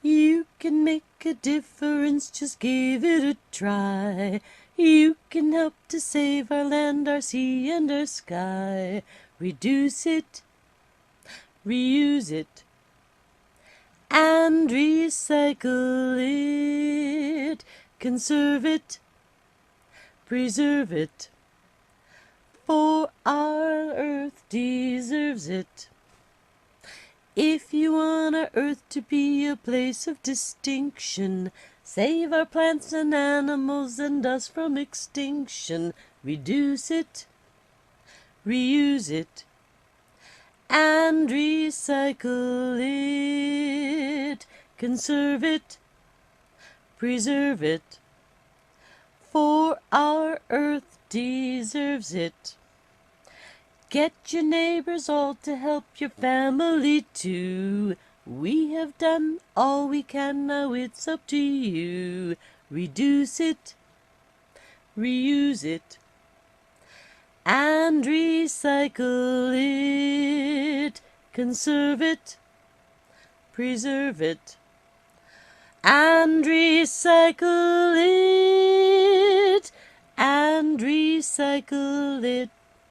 You can make a difference, just give it a try. You can help to save our land, our sea, and our sky. Reduce it, reuse it, and recycle it. Conserve it, preserve it, for our earth deserves it. If you want our earth to be a place of distinction, save our plants and animals and us from extinction. Reduce it, reuse it, and recycle it. Conserve it, preserve it, for our earth deserves it. Get your neighbors all to help your family too. We have done all we can, now it's up to you. Reduce it, reuse it, and recycle it. Conserve it, preserve it, and recycle it, and recycle it.